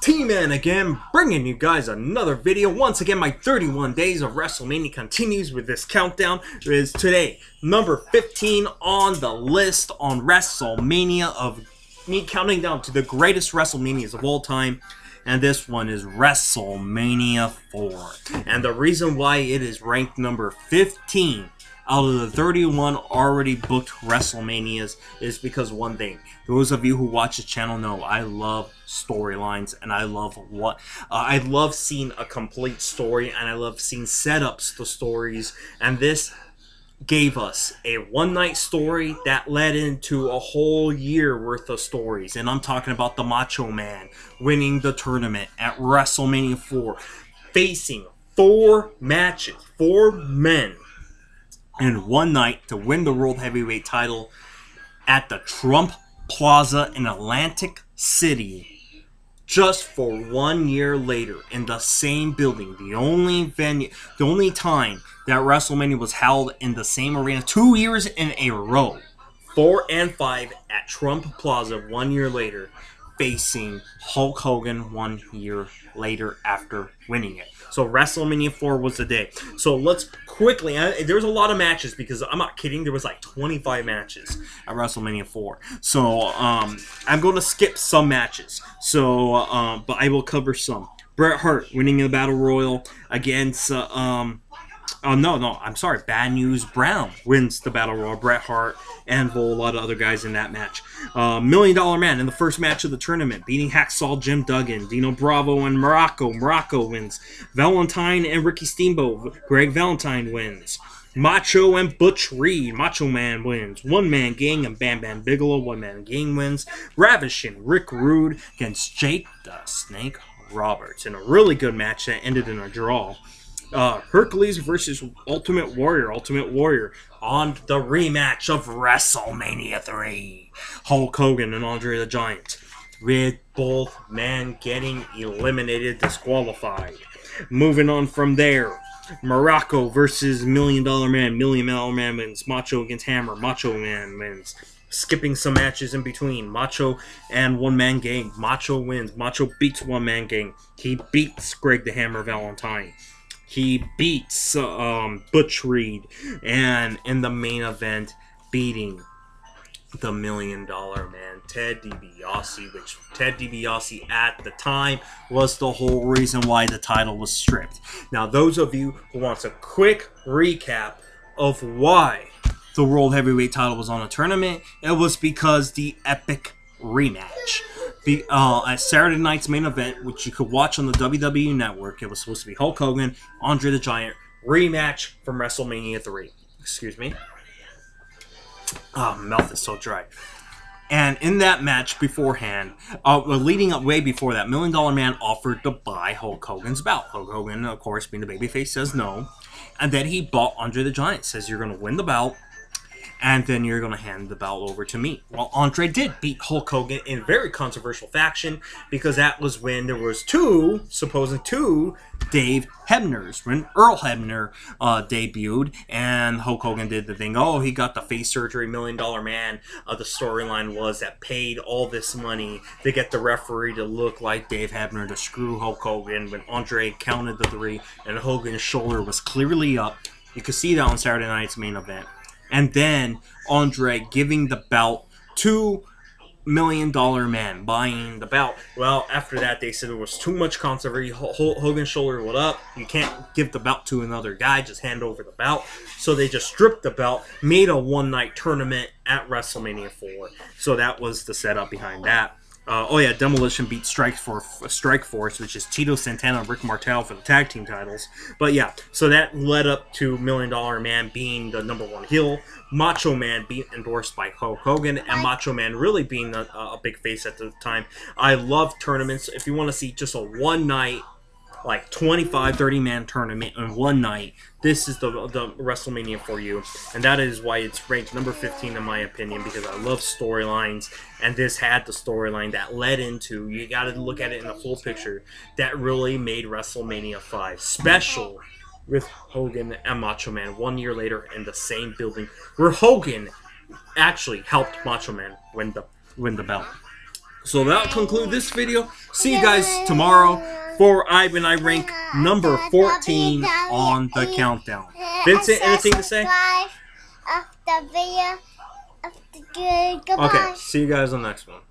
T-Man again, bringing you guys another video. Once again, my 31 days of WrestleMania continues with this countdown. It is today, number 15 on the list on WrestleMania of me counting down to the greatest WrestleManias of all time. And this one is WrestleMania 4. And the reason why it is ranked number 15 out of the 31 already booked WrestleManias is because one thing. Those of you who watch the channel know I love storylines, and I love seeing a complete story, and I love seeing setups to stories, and this gave us a one-night story that led into a whole year worth of stories. And I'm talking about the Macho Man winning the tournament at WrestleMania 4, facing 4 matches, 4 men in one night to win the World Heavyweight title at the Trump Plaza in Atlantic City, just for 1 year later in the same building. The only venue, the only time that WrestleMania was held in the same arena 2 years in a row. 4 and 5 at Trump Plaza 1 year later, facing Hulk Hogan 1 year later after winning it. So WrestleMania 4 was the day. So let's quickly, there was a lot of matches, because I'm not kidding, there was like 25 matches at WrestleMania 4. So I'm going to skip some matches. So but I will cover some. Bret Hart winning the Battle Royal against I'm sorry. Bad News Brown wins the Battle Royal. Bret Hart and a lot of other guys in that match. $1 Million Man in the first match of the tournament, beating Hacksaw Jim Duggan. Dino Bravo and Morocco. Morocco wins. Valentine and Ricky Steamboat. Greg Valentine wins. Macho and Butch Reed. Macho Man wins. One Man Gang and Bam Bam Bigelow. One Man Gang wins. Ravishing Rick Rude against Jake the Snake Roberts in a really good match that ended in a draw. Hercules versus Ultimate Warrior. Ultimate Warrior on the rematch of WrestleMania 3. Hulk Hogan and Andre the Giant, with both men getting eliminated, disqualified. Moving on from there, Morocco versus $1 Million Man. $1 Million Man wins. Macho against Hammer. Macho Man wins. Skipping some matches in between. Macho and One Man Gang. Macho wins. Macho beats One Man Gang. He beats Greg the Hammer Valentine. He beats Butch Reed, and in the main event, beating the $1 Million Man, Ted DiBiase, which Ted DiBiase at the time was the whole reason why the title was stripped. Now, those of you who want a quick recap of why the World Heavyweight title was on a tournament, it was because the epic rematch. At Saturday night's main event, which you could watch on the WWE Network, it was supposed to be Hulk Hogan, Andre the Giant, rematch from WrestleMania 3. Excuse me. Oh, my mouth is so dry. And in that match beforehand, leading up way before that, $1 Million Man offered to buy Hulk Hogan's belt. Hulk Hogan, of course, being the babyface, says no. And then he bought Andre the Giant, says you're going to win the belt, and then you're going to hand the belt over to me. Well, Andre did beat Hulk Hogan in a very controversial fashion, because that was when there was supposed two Dave Hebners. When Earl Hebner debuted, and Hulk Hogan did the thing, oh, he got the face surgery, $1 Million Man. The storyline was that paid all this money to get the referee to look like Dave Hebner to screw Hulk Hogan. When Andre counted the 3, and Hogan's shoulder was clearly up. You could see that on Saturday night's main event. And then Andre giving the belt to $1 Million Man, buying the belt. Well, after that, they said there was too much controversy. Hogan's shoulder was up. You can't give the belt to another guy. Just hand over the belt. So they just stripped the belt, made a one-night tournament at WrestleMania 4. So that was the setup behind that. Oh yeah, Demolition beat Strike Force, which is Tito Santana and Rick Martel for the tag team titles. But yeah, so that led up to $1 Million Man being the #1 heel, Macho Man being endorsed by Hulk Hogan, and Macho Man really being a big face at the time. I love tournaments. If you want to see just a one-night, like 25-30 man tournament in one night, this is the WrestleMania for you. And that is why it's ranked number 15 in my opinion, because I love storylines, and this had the storyline that led into, you got to look at it in the full picture, that really made WrestleMania 5 special, with Hogan and Macho Man 1 year later in the same building, where Hogan actually helped Macho Man win the belt. So that'll conclude this video. See you guys tomorrow for Ivan I rank number 14 on the countdown. Vincent, anything to say? Of the video. Goodbye. Okay, see you guys on the next one.